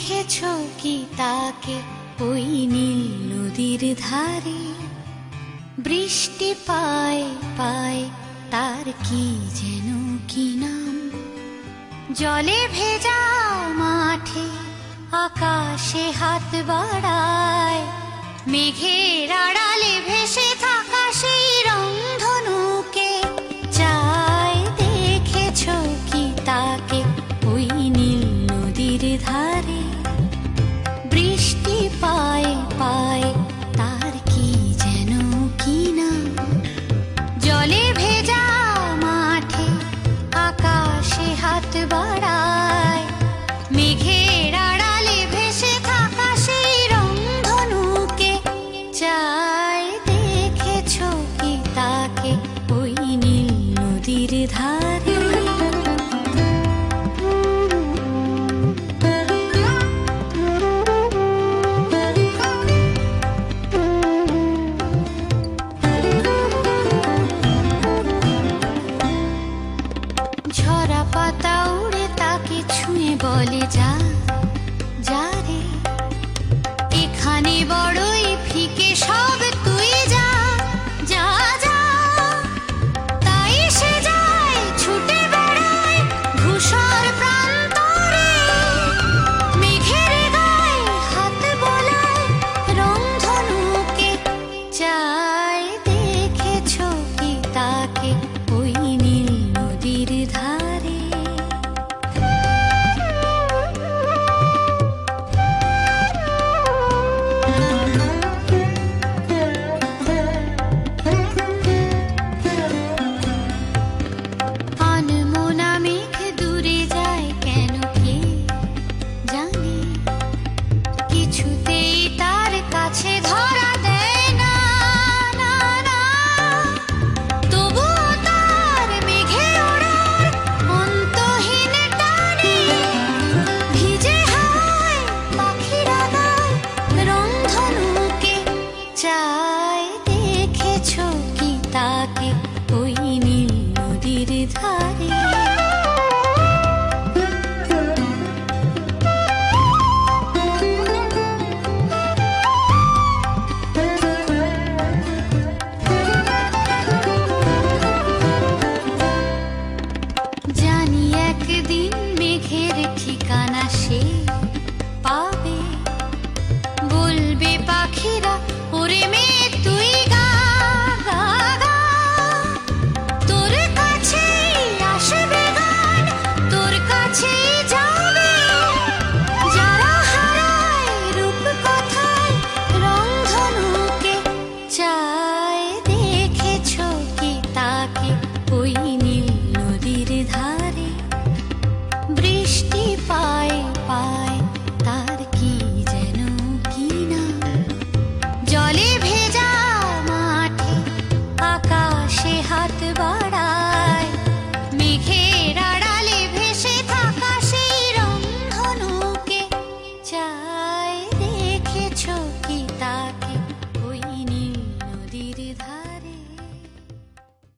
দেখেছো কি তাকে ওই নীল নদীর ধারে? বৃষ্টি পায় পায় তার কি যেন কি নাম। জলে ভেজা মাঠে আকাশে হাত বাড়ায়, মেঘের আড়ালে ভেসে থাকা সেই রংধনুকে চায়। দেখেছো কি তাকে ওই নীল নদীর ধারে? বৃষ্টি পায় পায় তার কি যেন কি নাম। জলে ভেজা মাঠে আকাশে হাত বাড়ায়, মেঘের আড়ালে ভেসে থাকা সেই রংধনুকে চায়। দেখেছো কি তাকে ওই নীল নদীর ধারে? ঝরা পাতা উড়ে তাকে ছুঁয়ে বলে যা।